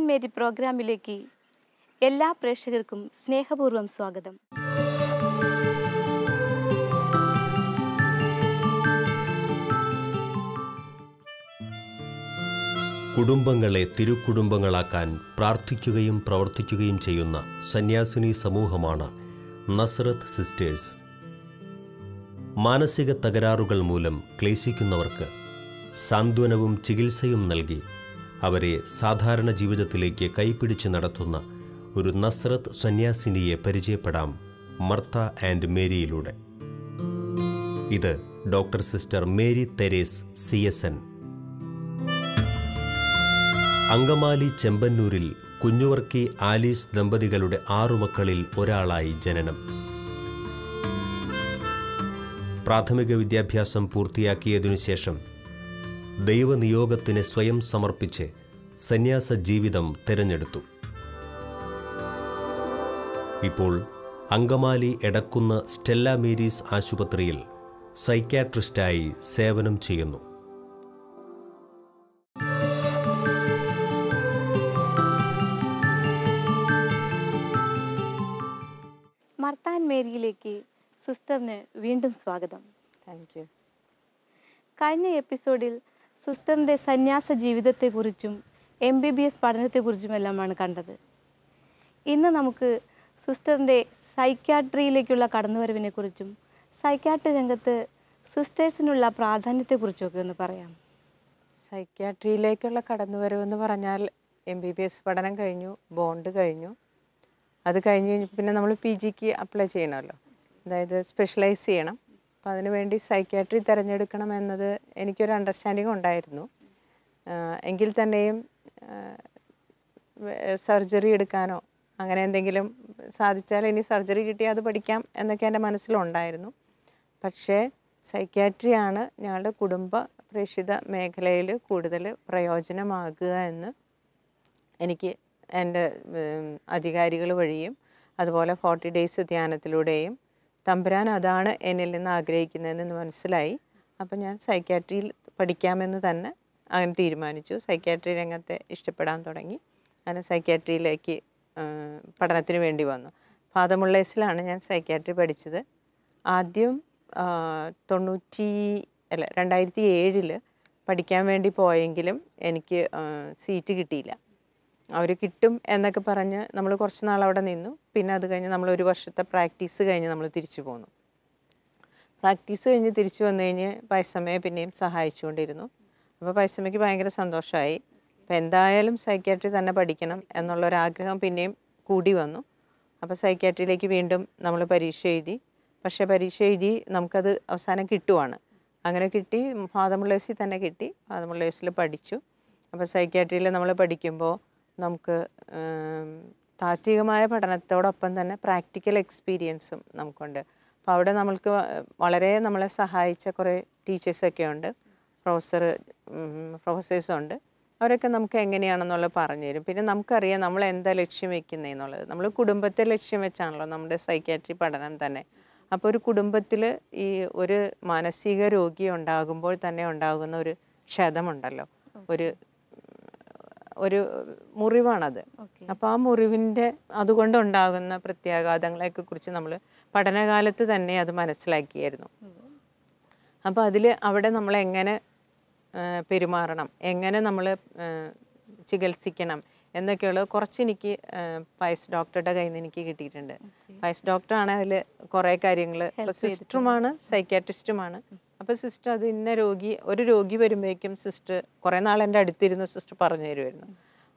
Mary പ്രോഗ്രാമിലേക്ക് എല്ലാ പ്രേക്ഷകർക്കും സ്നേഹപൂർവ്വം സ്വാഗതം. കുടുംബങ്ങളെ തിരുക്കുടുംബങ്ങളാക്കാൻ പ്രാർത്ഥിക്കുകയും പ്രവർത്തിക്കുകയും ചെയ്യുന്ന സന്യാസിനി സമൂഹമാണ് നസ്രത്ത് സിസ്റ്റേഴ്സ്. മാനസിക തകരാറുകൾ മൂലം ക്ലേശിക്കുന്നവർക്ക് സാന്ത്വനവും ചികിത്സയും നൽകി അവരെ സാധാരണ ജീവിതത്തിലേക്ക് കൈപിടിച്ച് നടത്തുന്ന ഒരു നസ്രത്ത് സന്യാസിനിയെ പരിചയപ്പെടാം മർത്ത ആൻഡ് മേരിയിലൂടെ. ഇത് doctor sister Mary Therese CSN. Angamaly ചെമ്പന്നൂരിൽ കുഞ്ഞുവർക്കി ആലീസ് ദമ്പതികളുടെ 6 മക്കളിൽ ഒരാളായി ജനനം. പ്രാഥമിക വിദ്യാഭ്യാസം പൂർത്തിയാക്കിയതിനു ശേഷം ദൈവനിയോഗത്തിന് സ്വയം സമർപ്പിച്ച് സന്യാസ ജീവിതം തിരഞ്ഞെടുത്തു. ഇപ്പോൾ അങ്കമാലി എടക്കുന്ന സ്റ്റെല്ല മേരീസ് ആശുപത്രിയിൽ സൈക്യാട്രിസ്റ്റായി സേവനം ചെയ്യുന്നു. മർത്ത ആൻഡ് മേരിയിലേക്ക് സിസ്റ്ററിന് വീണ്ടും സ്വാഗതം. Thank you. കഴിഞ്ഞ എപ്പിസോഡിൽ സിസ്റ്ററിൻ്റെ സന്യാസ ജീവിതത്തെക്കുറിച്ചും MBBS പഠനത്തെക്കുറിച്ചുമെല്ലാമാണ് കണ്ടത്. ഇന്ന് നമുക്ക് സിസ്റ്ററിൻ്റെ സൈക്യാട്രിയിലേക്കുള്ള കടന്നുവരവിനെക്കുറിച്ചും സൈക്യാട്രി രംഗത്ത് സിസ്റ്റേഴ്സിനുള്ള പ്രാധാന്യത്തെക്കുറിച്ചൊക്കെ ഒന്ന് പറയാം. സൈക്യാട്രിയിലേക്കുള്ള കടന്നുവരവെന്ന് പറഞ്ഞാൽ MBBS പഠനം കഴിഞ്ഞു, ബോണ്ട് കഴിഞ്ഞു. അത് കഴിഞ്ഞ് പിന്നെ നമ്മൾ PGക്ക് അപ്ലൈ ചെയ്യണമല്ലോ, അതായത് സ്പെഷ്യലൈസ് ചെയ്യണം. അപ്പോൾ അതിനുവേണ്ടി സൈക്യാട്രി തിരഞ്ഞെടുക്കണം എന്നത് എനിക്കൊരു അണ്ടർസ്റ്റാൻഡിങ് ഉണ്ടായിരുന്നു. എങ്കിൽ തന്നെയും സർജറി എടുക്കാനോ അങ്ങനെ എന്തെങ്കിലും സാധിച്ചാൽ ഇനി സർജറി കിട്ടിയാൽ അത് പഠിക്കാം എന്നൊക്കെ എൻ്റെ മനസ്സിലുണ്ടായിരുന്നു. പക്ഷേ സൈക്യാട്രിയാണ് ഞങ്ങളുടെ കുടുംബ പ്രേക്ഷിത മേഖലയിൽ കൂടുതൽ പ്രയോജനമാകുക എന്ന് എനിക്ക് എൻ്റെ അധികാരികൾ വഴിയും അതുപോലെ 40 ഡേയ്സ് ധ്യാനത്തിലൂടെയും തമ്പുരാൻ അതാണ് എന്നിൽ നിന്ന് ആഗ്രഹിക്കുന്നതെന്ന് മനസ്സിലായി. അപ്പം ഞാൻ സൈക്യാട്രിയിൽ പഠിക്കാമെന്ന് തന്നെ അങ്ങനെ തീരുമാനിച്ചു. സൈക്യാട്രി രംഗത്തെ ഇഷ്ടപ്പെടാൻ തുടങ്ങി. അങ്ങനെ സൈക്യാട്രിയിലേക്ക് പഠനത്തിന് വേണ്ടി വന്നു. ഫാദർ മുള്ളേഴ്സിലാണ് ഞാൻ സൈക്യാട്രി പഠിച്ചത്. ആദ്യം 2007 പഠിക്കാൻ വേണ്ടി പോയെങ്കിലും എനിക്ക് സീറ്റ് കിട്ടിയില്ല. അവർ കിട്ടും എന്നൊക്കെ പറഞ്ഞ് നമ്മൾ കുറച്ച് നാൾ അവിടെ നിന്നു. പിന്നെ അത് കഴിഞ്ഞ് നമ്മൾ 1 വർഷത്തെ പ്രാക്ടീസ് കഴിഞ്ഞ് നമ്മൾ തിരിച്ചു പോന്നു. പ്രാക്ടീസ് കഴിഞ്ഞ് തിരിച്ചു വന്നു കഴിഞ്ഞ് പൈസമ്മയെ പിന്നെയും സഹായിച്ചുകൊണ്ടിരുന്നു. അപ്പോൾ പൈസമ്മയ്ക്ക് ഭയങ്കര സന്തോഷമായി. അപ്പോൾ എന്തായാലും സൈക്യാട്രി തന്നെ പഠിക്കണം എന്നുള്ളൊരാഗ്രഹം പിന്നെയും കൂടി വന്നു. അപ്പോൾ സൈക്യാട്രിയിലേക്ക് വീണ്ടും നമ്മൾ പരീക്ഷ എഴുതി. പക്ഷേ പരീക്ഷ എഴുതി നമുക്കത് അവസാനം കിട്ടുവാണ്. അങ്ങനെ കിട്ടി. ഫാദർ മുള്ളേഴ്സിൽ തന്നെ കിട്ടി. ഫാദർ മുള്ളേഴ്സിൽ പഠിച്ചു. അപ്പോൾ സൈക്യാട്രിയിൽ നമ്മൾ പഠിക്കുമ്പോൾ നമുക്ക് താത്വികമായ പഠനത്തോടൊപ്പം തന്നെ പ്രാക്ടിക്കൽ എക്സ്പീരിയൻസും നമുക്കുണ്ട്. അപ്പോൾ അവിടെ നമ്മൾക്ക് വളരെ നമ്മളെ സഹായിച്ച കുറേ ടീച്ചേഴ്സൊക്കെ ഉണ്ട്, പ്രൊഫസേഴ്സുണ്ട്. അവരൊക്കെ നമുക്ക് എങ്ങനെയാണെന്നുള്ളത് പറഞ്ഞു തരും. പിന്നെ നമുക്കറിയാം നമ്മൾ എന്താ ലക്ഷ്യം വെക്കുന്നതെന്നുള്ളത്. നമ്മൾ കുടുംബത്തെ ലക്ഷ്യം വെച്ചാണല്ലോ നമ്മുടെ സൈക്യാട്രി പഠനം തന്നെ. അപ്പോൾ ഒരു കുടുംബത്തിൽ ഈ ഒരു മാനസിക രോഗി ഉണ്ടാകുമ്പോൾ തന്നെ ഉണ്ടാകുന്ന ഒരു ക്ഷതമുണ്ടല്ലോ, ഒരു മുറിവാണത്. അപ്പോൾ ആ മുറിവിൻ്റെ അതുകൊണ്ടുണ്ടാകുന്ന പ്രത്യാഘാതങ്ങളെയൊക്കെ കുറിച്ച് നമ്മൾ പഠനകാലത്ത് തന്നെ അത് മനസ്സിലാക്കിയായിരുന്നു. അപ്പോൾ അവിടെ നമ്മളെങ്ങനെ പെരുമാറണം, എങ്ങനെ നമ്മൾ ചികിത്സിക്കണം എന്നൊക്കെയുള്ള കുറച്ച് എനിക്ക് പയസ് ഡോക്ടറുടെ കയ്യിൽ നിന്ന് എനിക്ക് കിട്ടിയിട്ടുണ്ട്. പയസ് ഡോക്ടറാണ് അതിൽ കുറേ കാര്യങ്ങൾ, സിസ്റ്ററുമാണ്, സൈക്യാട്രിസ്റ്റുമാണ്. അപ്പോൾ സിസ്റ്റർ അത് ഒരു രോഗി വരുമ്പോഴേക്കും സിസ്റ്റർ കുറേ നാൾ എൻ്റെ അടുത്തിരുന്ന് സിസ്റ്റർ പറഞ്ഞു തരുമായിരുന്നു.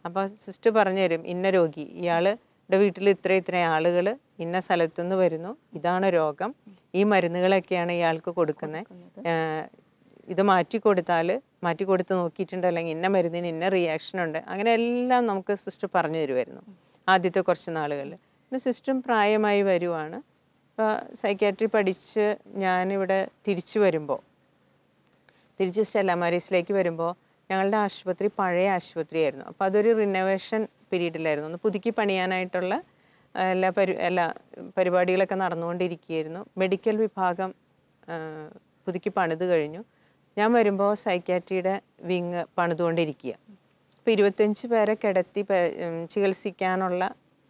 അപ്പോൾ സിസ്റ്റർ പറഞ്ഞു തരും, ഇന്ന രോഗി, ഇയാളുടെ വീട്ടിൽ ഇത്ര ആളുകൾ ഇന്ന സ്ഥലത്തുനിന്ന് വരുന്നു, ഇതാണ് രോഗം, ഈ മരുന്നുകളൊക്കെയാണ് ഇയാൾക്ക് കൊടുക്കുന്നത്, ഇത് മാറ്റിക്കൊടുത്ത് നോക്കിയിട്ടുണ്ട്, അല്ലെങ്കിൽ ഇന്ന മരുന്നിന് ഇന്ന റിയാക്ഷനുണ്ട്, അങ്ങനെ എല്ലാം നമുക്ക് സിസ്റ്റർ പറഞ്ഞു തരുമായിരുന്നു ആദ്യത്തെ കുറച്ച് നാളുകളിൽ. പിന്നെ സിസ്റ്ററും പ്രായമായി വരുവാണ്. അപ്പോൾ സൈക്യാട്രി പഠിച്ച് ഞാനിവിടെ തിരിച്ച് സ്റ്റെല്ല മാരീസിലേക്ക് വരുമ്പോൾ ഞങ്ങളുടെ ആശുപത്രി പഴയ ആശുപത്രിയായിരുന്നു. അപ്പോൾ അതൊരു റിനോവേഷൻ പീരീഡിലായിരുന്നു. ഒന്ന് പുതുക്കി പണിയാനായിട്ടുള്ള എല്ലാ പരിപാടികളൊക്കെ നടന്നുകൊണ്ടിരിക്കുകയായിരുന്നു. മെഡിക്കൽ വിഭാഗം പുതുക്കി പണിത് കഴിഞ്ഞു. ഞാൻ വരുമ്പോൾ സൈക്യാട്രിയുടെ വിങ് പണിതുകൊണ്ടിരിക്കുക. ഇപ്പോൾ 25 പേരെ കിടത്തി ചികിത്സിക്കാനുള്ള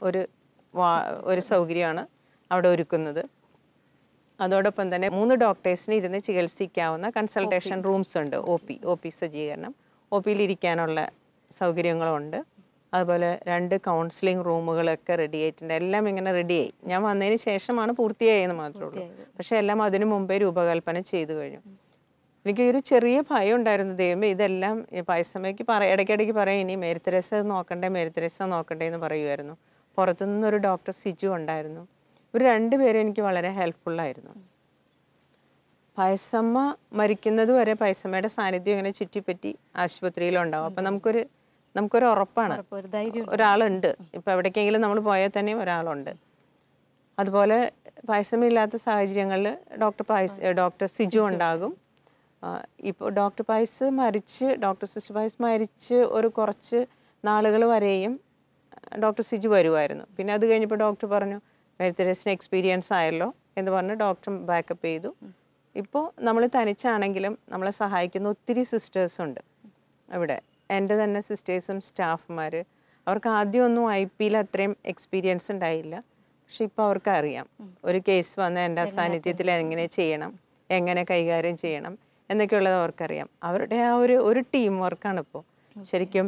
ഒരു സൗകര്യമാണ് അവിടെ ഒരുക്കുന്നത്. അതോടൊപ്പം തന്നെ 3 ഡോക്ടേഴ്സിന് ഇരുന്ന് ചികിത്സിക്കാവുന്ന കൺസൾട്ടേഷൻ റൂംസ് ഉണ്ട്. ഒ പി സജ്ജീകരണം, ഒ പിയിൽ ഇരിക്കാനുള്ള സൗകര്യങ്ങളുണ്ട്. അതുപോലെ 2 കൗൺസിലിംഗ് റൂമുകളൊക്കെ റെഡി ആയിട്ടുണ്ട്. എല്ലാം ഇങ്ങനെ റെഡിയായി. ഞാൻ വന്നതിന് ശേഷമാണ് പൂർത്തിയായെന്ന് മാത്രമേ ഉള്ളൂ. പക്ഷേ എല്ലാം അതിനു മുമ്പേ രൂപകൽപ്പന ചെയ്തു കഴിഞ്ഞു. എനിക്ക് ഒരു ചെറിയ ഭയം ഉണ്ടായിരുന്നു, ദൈവമേ ഇതെല്ലാം പായസമ്മയ്ക്ക് ഇടയ്ക്കിടയ്ക്ക് പറയും ഇനി മേരി തെരേസ നോക്കണ്ടേ എന്ന് പറയുമായിരുന്നു. പുറത്തുനിന്നൊരു ഡോക്ടർ സിജു ഉണ്ടായിരുന്നു. ഇവർ 2 പേരും എനിക്ക് വളരെ ഹെൽപ്ഫുള്ളായിരുന്നു. പായസമ്മ മരിക്കുന്നത് വരെ പായസമ്മയുടെ സാന്നിധ്യം ഇങ്ങനെ ചുറ്റിപ്പറ്റി ആശുപത്രിയിലുണ്ടാവും. അപ്പം നമുക്കൊരു ഉറപ്പാണ്, ഒരാളുണ്ട്. ഇപ്പം എവിടേക്കെങ്കിലും നമ്മൾ പോയാൽ തന്നെയും ഒരാളുണ്ട്. അതുപോലെ പായസമ്മ ഇല്ലാത്ത സാഹചര്യങ്ങളിൽ ഡോക്ടർ സിജു ഉണ്ടാകും. ഇപ്പോൾ ഡോക്ടർ സിസ്റ്റർ പായസ് മരിച്ച് ഒരു കുറച്ച് നാളുകൾ വരെയും ഡോക്ടർ സിജു വരുമായിരുന്നു. പിന്നെ അത് കഴിഞ്ഞപ്പോൾ ഡോക്ടർ പറഞ്ഞു മേരി തെരേസിന് എക്സ്പീരിയൻസ് ആയല്ലോ എന്ന് പറഞ്ഞ് ഡോക്ടർ ബാക്കപ്പ് ചെയ്തു. ഇപ്പോൾ നമ്മൾ തനിച്ചാണെങ്കിലും നമ്മളെ സഹായിക്കുന്ന ഒത്തിരി സിസ്റ്റേഴ്സുണ്ട് ഇവിടെ. എൻ്റെ തന്നെ സിസ്റ്റേഴ്സും സ്റ്റാഫുമാർ, അവർക്ക് ആദ്യമൊന്നും IP-യിൽ അത്രയും എക്സ്പീരിയൻസ് ഉണ്ടായില്ല. പക്ഷെ ഇപ്പോൾ അവർക്ക് അറിയാം ഒരു കേസ് വന്ന എൻ്റെ സാന്നിധ്യത്തിൽ എങ്ങനെ ചെയ്യണം, എങ്ങനെ കൈകാര്യം ചെയ്യണം എന്നൊക്കെയുള്ളത് അവർക്കറിയാം. അവരുടെ ആ ഒരു ടീം വർക്കാണ് ഇപ്പോൾ. ശരിക്കും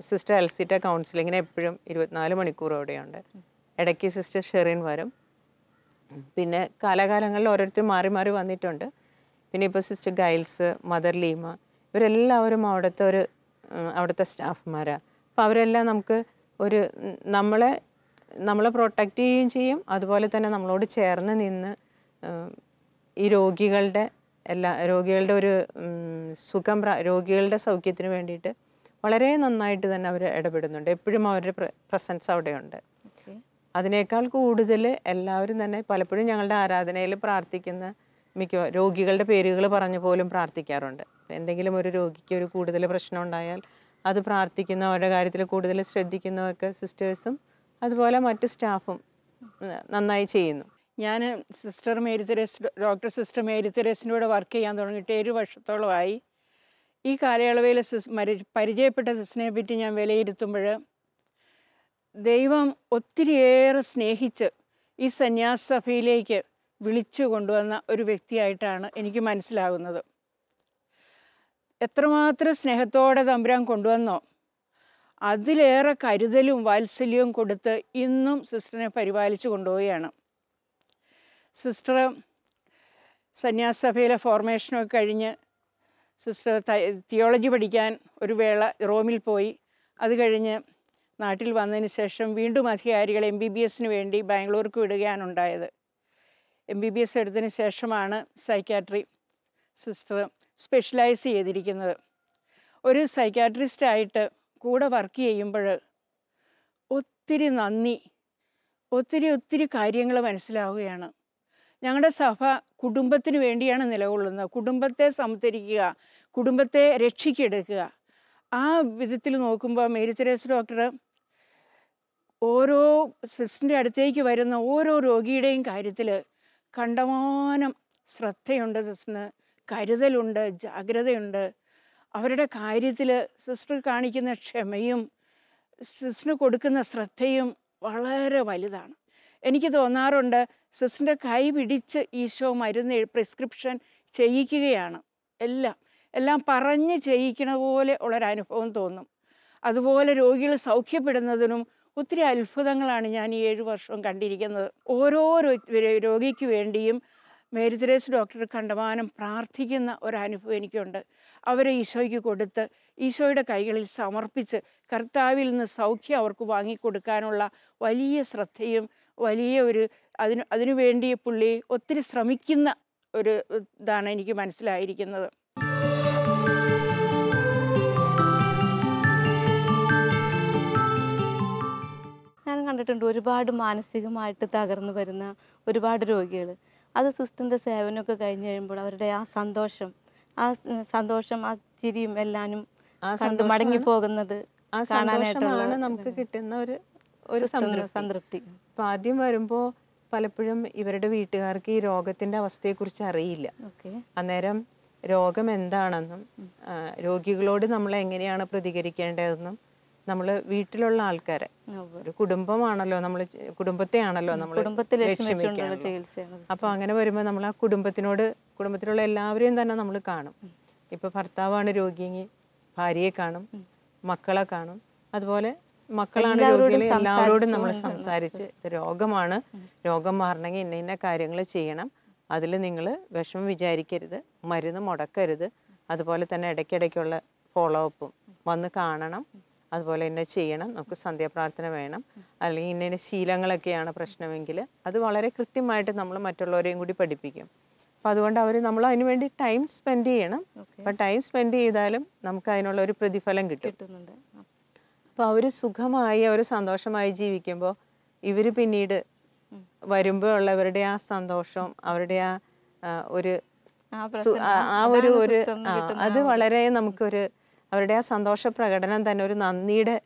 സിസ്റ്റർ എൽസിറ്റ കൗൺസിലിങ്ങിന് എപ്പോഴും 24 മണിക്കൂർ അവിടെയുണ്ട്. ഇടയ്ക്ക് സിസ്റ്റർ ഷെറിൻ വരും. പിന്നെ കാലാകാലങ്ങളിൽ ഓരോരുത്തർ മാറി മാറി വന്നിട്ടുണ്ട്. പിന്നെ ഇപ്പോൾ സിസ്റ്റർ ഗൈൽസ്, മദർ ലീമ, ഇവരെല്ലാവരും അവിടുത്തെ സ്റ്റാഫുമാരാണ്. അപ്പോൾ അവരെല്ലാം നമുക്ക് നമ്മളെ പ്രൊട്ടക്റ്റ് ചെയ്യുകയും ചെയ്യും. അതുപോലെ തന്നെ നമ്മളോട് ചേർന്ന് നിന്ന് ഈ രോഗികളുടെ ഒരു രോഗികളുടെ സൗഖ്യത്തിന് വേണ്ടിയിട്ട് വളരെ നന്നായിട്ട് തന്നെ അവർ ഇടപെടുന്നുണ്ട്. എപ്പോഴും അവരുടെ പ്രസൻസ് അവിടെയുണ്ട്. അതിനേക്കാൾ കൂടുതൽ എല്ലാവരും തന്നെ പലപ്പോഴും ഞങ്ങളുടെ ആരാധനയിൽ പ്രാർത്ഥിക്കുന്ന രോഗികളുടെ പേരുകൾ പറഞ്ഞു പോലും പ്രാർത്ഥിക്കാറുണ്ട്. എന്തെങ്കിലും ഒരു രോഗിക്ക് ഒരു കൂടുതൽ പ്രശ്നം ഉണ്ടായാൽ അത് പ്രാർത്ഥിക്കുന്ന, അവരുടെ കാര്യത്തിൽ കൂടുതൽ ശ്രദ്ധിക്കുന്നതൊക്കെ സിസ്റ്റേഴ്സും അതുപോലെ മറ്റു സ്റ്റാഫും നന്നായി ചെയ്യുന്നു. ഞാൻ ഡോക്ടർ സിസ്റ്റർ മേരി തെരേസിൻ്റെ കൂടെ വർക്ക് ചെയ്യാൻ തുടങ്ങിയിട്ട് 7 വർഷത്തോളമായി. ഈ കാലയളവിൽ പരിചയപ്പെട്ട സിസ്റ്ററിനെ പറ്റി ഞാൻ വിലയിരുത്തുമ്പോൾ ദൈവം ഒത്തിരിയേറെ സ്നേഹിച്ച് ഈ സന്യാസ സഭയിലേക്ക് വിളിച്ചു കൊണ്ടുവന്ന ഒരു വ്യക്തിയായിട്ടാണ് എനിക്ക് മനസ്സിലാകുന്നത്. എത്രമാത്രം സ്നേഹത്തോടെ തമ്പുരാൻ കൊണ്ടുവന്നോ അതിലേറെ കരുതലും വാത്സല്യവും കൊടുത്ത് ഇന്നും സിസ്റ്ററിനെ പരിപാലിച്ചു കൊണ്ടുപോവുകയാണ്. സിസ്റ്റർ സന്യാസ സഭയിലെ ഫോർമേഷനൊക്കെ കഴിഞ്ഞ് സിസ്റ്റർ തിയോളജി പഠിക്കാൻ ഒരു വേള റോമിൽ പോയി. അത് കഴിഞ്ഞ് നാട്ടിൽ വന്നതിന് ശേഷം വീണ്ടും അധികാരികൾ MBBS വേണ്ടി ബാംഗ്ലൂർക്ക് വിടുകയാണ് ഉണ്ടായത്. MBBS എടുത്തതിന് ശേഷമാണ് സൈക്യാട്രി സിസ്റ്റർ സ്പെഷ്യലൈസ് ചെയ്തിരിക്കുന്നത്. ഒരു സൈക്യാട്രിസ്റ്റായിട്ട് കൂടെ വർക്ക് ചെയ്യുമ്പോൾ ഒത്തിരി നന്ദി, ഒത്തിരി കാര്യങ്ങൾ മനസ്സിലാവുകയാണ്. ഞങ്ങളുടെ സഭ കുടുംബത്തിന് വേണ്ടിയാണ് നിലകൊള്ളുന്നത്. കുടുംബത്തെ സംതരിക്കുക, കുടുംബത്തെ രക്ഷിക്കെടുക്കുക. ആ വിധത്തിൽ നോക്കുമ്പോൾ മേരി തെരേസ ഡോക്ടർ ഓരോ സിസ്റ്ററിൻ്റെ അടുത്തേക്ക് വരുന്ന ഓരോ രോഗിയുടെയും കാര്യത്തിൽ കണ്ടമാനം ശ്രദ്ധയുണ്ട്. സിസ്റ്ററിന് കരുതലുണ്ട്, ജാഗ്രതയുണ്ട്. അവരുടെ കാര്യത്തിൽ സിസ്റ്റർ കാണിക്കുന്ന ക്ഷമയും സിസ്റ്ററിന് കൊടുക്കുന്ന ശ്രദ്ധയും വളരെ വലുതാണ്. എനിക്ക് തോന്നാറുണ്ട് സിസ്റ്ററിൻ്റെ കൈ പിടിച്ച് ഈശോ മരുന്ന് പ്രിസ്ക്രിപ്ഷൻ ചെയ്യിക്കുകയാണ്. എല്ലാം പറഞ്ഞ് ചെയ്യിക്കണ പോലെ ഉള്ളൊരനുഭവം തോന്നും. അതുപോലെ രോഗികൾ സൗഖ്യപ്പെടുന്നതിനും ഒത്തിരി അത്ഭുതങ്ങളാണ് ഞാൻ ഈ 7 വർഷവും കണ്ടിരിക്കുന്നത്. ഓരോ രോഗിക്ക് വേണ്ടിയും മേരി തെരേസ ഡോക്ടർ കണ്ടമാനം പ്രാർത്ഥിക്കുന്ന ഒരനുഭവം എനിക്കുണ്ട്. അവരെ ഈശോയ്ക്ക് കൊടുത്ത് ഈശോയുടെ കൈകളിൽ സമർപ്പിച്ച് കർത്താവിൽ നിന്ന് സൗഖ്യം അവർക്ക് വാങ്ങിക്കൊടുക്കാനുള്ള വലിയ ശ്രദ്ധയും വലിയ അതിനുവേണ്ടി പുള്ളി ഒത്തിരി ശ്രമിക്കുന്ന ഒരു ഇതാണ് എനിക്ക് മനസ്സിലായിരിക്കുന്നത്. ഞാൻ കണ്ടിട്ടുണ്ട് ഒരുപാട് മാനസികമായിട്ട് തകർന്നു വരുന്ന ഒരുപാട് രോഗികൾ. അത് സിസ്റ്ററിൻ്റെ സേവനമൊക്കെ കഴിഞ്ഞ് കഴിയുമ്പോൾ അവരുടെ ആ സന്തോഷം ആ ചിരിയും എല്ലാനും കണ്ട് മടങ്ങിപ്പോകുന്നത് കാണാനായിട്ടാണ് നമുക്ക് കിട്ടുന്ന ഒരു സംതൃപ്തി. അപ്പം ആദ്യം വരുമ്പോൾ പലപ്പോഴും ഇവരുടെ വീട്ടുകാർക്ക് ഈ രോഗത്തിൻ്റെ അവസ്ഥയെക്കുറിച്ച് അറിയില്ല. അന്നേരം രോഗം എന്താണെന്നും രോഗികളോട് നമ്മൾ എങ്ങനെയാണ് പ്രതികരിക്കേണ്ടതെന്നും നമ്മൾ വീട്ടിലുള്ള ആൾക്കാരെ, ഒരു കുടുംബമാണല്ലോ നമ്മൾ, കുടുംബത്തെയാണല്ലോ നമ്മൾ ലക്ഷ്യമിക്കുന്നത്. അപ്പോൾ അങ്ങനെ വരുമ്പോൾ നമ്മൾ ആ കുടുംബത്തിലുള്ള എല്ലാവരെയും തന്നെ നമ്മൾ കാണും. ഇപ്പോൾ ഭർത്താവാണ് രോഗിയെങ്കിൽ ഭാര്യയെ കാണും, മക്കളെ കാണും. അതുപോലെ മക്കളാണ് രോഗികൾ, എല്ലാവരോടും നമ്മൾ സംസാരിച്ച് ഇത് രോഗമാണ്, രോഗം മാറണമെങ്കിൽ ഇന്ന ഇന്ന കാര്യങ്ങൾ ചെയ്യണം, അതിൽ നിങ്ങൾ വിഷമം വിചാരിക്കരുത്, മരുന്ന് മുടക്കരുത്, അതുപോലെ തന്നെ ഇടയ്ക്കിടയ്ക്കുള്ള ഫോളോ അപ്പും വന്ന് കാണണം, അതുപോലെ തന്നെ ചെയ്യണം, നമുക്ക് സന്ധ്യാപ്രാർത്ഥന വേണം, അല്ലെങ്കിൽ ഇന്ന ശീലങ്ങളൊക്കെയാണ് പ്രശ്നമെങ്കിൽ അത് വളരെ കൃത്യമായിട്ട് നമ്മൾ മറ്റുള്ളവരെയും കൂടി പഠിപ്പിക്കും. അപ്പോൾ അതുകൊണ്ട് നമ്മൾ അതിന് വേണ്ടി ടൈം സ്പെൻഡ് ചെയ്യണം. അപ്പോൾ ടൈം സ്പെൻഡ് ചെയ്താലും നമുക്ക് അതിനുള്ള ഒരു പ്രതിഫലം കിട്ടുന്നുണ്ട്. അപ്പോൾ അവർ സുഖമായി, അവർ സന്തോഷമായി ജീവിക്കുമ്പോൾ ഇവർ പിന്നീട് വരുമ്പോൾ ഉള്ളവരുടെ ആ സന്തോഷം, അവരുടെ അത് വളരെ നമുക്കൊരു, അവരുടെ ആ സന്തോഷ പ്രകടനം തന്നെ ഒരു നന്ദിയുടെ,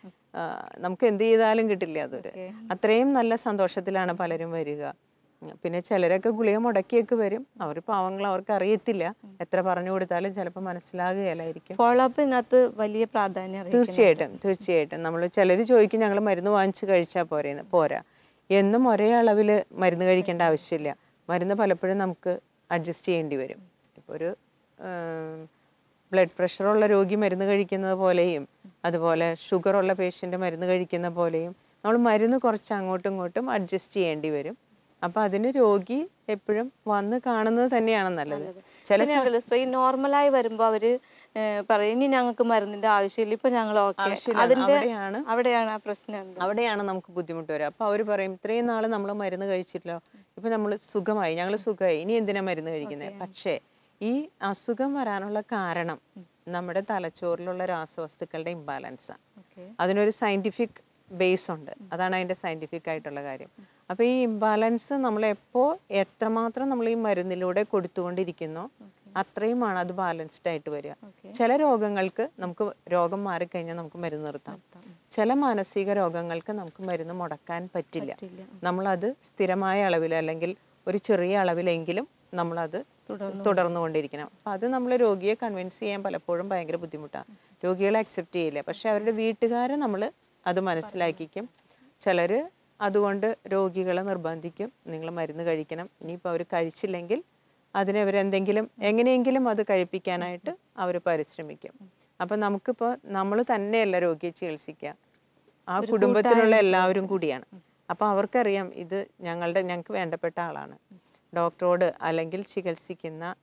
നമുക്ക് എന്ത് ചെയ്താലും കിട്ടില്ല അതൊരു, അത്രയും നല്ല സന്തോഷത്തിലാണ് പലരും വരിക. പിന്നെ ചിലരൊക്കെ ഗുളിക മുടക്കിയൊക്കെ വരും, അവർ പാവങ്ങൾ, അവർക്ക് അറിയത്തില്ല, എത്ര പറഞ്ഞു കൊടുത്താലും ചിലപ്പോൾ മനസ്സിലാകുകയില്ലായിരിക്കും. ഫോളോ അപ്പിനകത്ത് വലിയ പ്രാധാന്യം. തീർച്ചയായിട്ടും നമ്മൾ ചിലർ ചോദിക്കും ഞങ്ങൾ മരുന്ന് വാങ്ങിച്ച് കഴിച്ചാൽ പോരാ. എന്നും ഒരേ അളവിൽ മരുന്ന് കഴിക്കേണ്ട ആവശ്യമില്ല. മരുന്ന് പലപ്പോഴും നമുക്ക് അഡ്ജസ്റ്റ് ചെയ്യേണ്ടി വരും. ഇപ്പോൾ ഒരു ബ്ലഡ് പ്രഷറുള്ള രോഗി മരുന്ന് കഴിക്കുന്നത് പോലെയും, അതുപോലെ ഷുഗറുള്ള പേഷ്യൻ്റ് മരുന്ന് കഴിക്കുന്ന പോലെയും നമ്മൾ മരുന്ന് കുറച്ച് അങ്ങോട്ടും ഇങ്ങോട്ടും അഡ്ജസ്റ്റ് ചെയ്യേണ്ടി വരും. അപ്പം അതിന് രോഗി എപ്പോഴും വന്ന് കാണുന്നത് തന്നെയാണ് നല്ലത്. ചില നോർമലായി വരുമ്പോൾ അവർ പറയും ഇനി ഞങ്ങൾക്ക് മരുന്നിന്റെ ആവശ്യമില്ല, ഇപ്പൊ ഞങ്ങൾ അവിടെയാണ് ആ പ്രശ്നം, അവിടെയാണ് നമുക്ക് ബുദ്ധിമുട്ട് വരിക. അപ്പോൾ അവർ പറയും ഇത്രയും നാൾ നമ്മൾ മരുന്ന് കഴിച്ചില്ലോ, ഇപ്പം നമ്മൾ സുഖമായി, ഞങ്ങൾ സുഖമായി, ഇനി എന്തിനാ മരുന്ന് കഴിക്കുന്നത്? പക്ഷേ ഈ അസുഖം വരാനുള്ള കാരണം നമ്മുടെ തലച്ചോറിലുള്ള രാസവസ്തുക്കളുടെ ഇംബാലൻസാണ്. അതിനൊരു സയൻറ്റിഫിക് ബേസ് ഉണ്ട്, അതാണ് അതിൻ്റെ സയൻറ്റിഫിക് ആയിട്ടുള്ള കാര്യം. അപ്പോൾ ഈ ഇംബാലൻസ് നമ്മളെപ്പോൾ എത്രമാത്രം നമ്മൾ ഈ മരുന്നിലൂടെ കൊടുത്തുകൊണ്ടിരിക്കുന്നോ അത്രയുമാണ് അത് ബാലൻസ്ഡ് ആയിട്ട് വരിക. ചില രോഗങ്ങൾക്ക് നമുക്ക് രോഗം മാറിക്കഴിഞ്ഞാൽ നമുക്ക് മരുന്ന് നിർത്താം, ചില മാനസിക രോഗങ്ങൾക്ക് നമുക്ക് മരുന്ന് മുടക്കാൻ പറ്റില്ല. നമ്മളത് സ്ഥിരമായ അളവിൽ അല്ലെങ്കിൽ ഒരു ചെറിയ അളവിലെങ്കിലും നമ്മളത് തുടർന്നുകൊണ്ടിരിക്കണം. അപ്പം അത് നമ്മൾ രോഗിയെ കൺവിൻസ് ചെയ്യാൻ പലപ്പോഴും ഭയങ്കര ബുദ്ധിമുട്ടാണ്. രോഗികളെ അക്സെപ്റ്റ് ചെയ്യില്ല, പക്ഷെ അവരുടെ വീട്ടുകാരെ നമ്മൾ അത് മനസ്സിലാക്കിക്കും. ചിലർ അതുകൊണ്ട് രോഗികളെ നിർബന്ധിക്കും, നിങ്ങൾ മരുന്ന് കഴിക്കണം, ഇനിയിപ്പോൾ അവർ കഴിച്ചില്ലെങ്കിൽ അതിനെ അവരെന്തെങ്കിലും എങ്ങനെയെങ്കിലും അത് കഴിപ്പിക്കാനായിട്ട് അവർ പരിശ്രമിക്കും. അപ്പം നമുക്കിപ്പോൾ നമ്മൾ തന്നെയല്ല രോഗിയെ ചികിത്സിക്കുക, ആ കുടുംബത്തിലുള്ള എല്ലാവരും കൂടിയാണ്. അപ്പോൾ അവർക്കറിയാം ഇത് ഞങ്ങൾക്ക് വേണ്ടപ്പെട്ട ആളാണ്, ഡോക്ടറോട് അല്ലെങ്കിൽ ചികിത്സിക്കുന്ന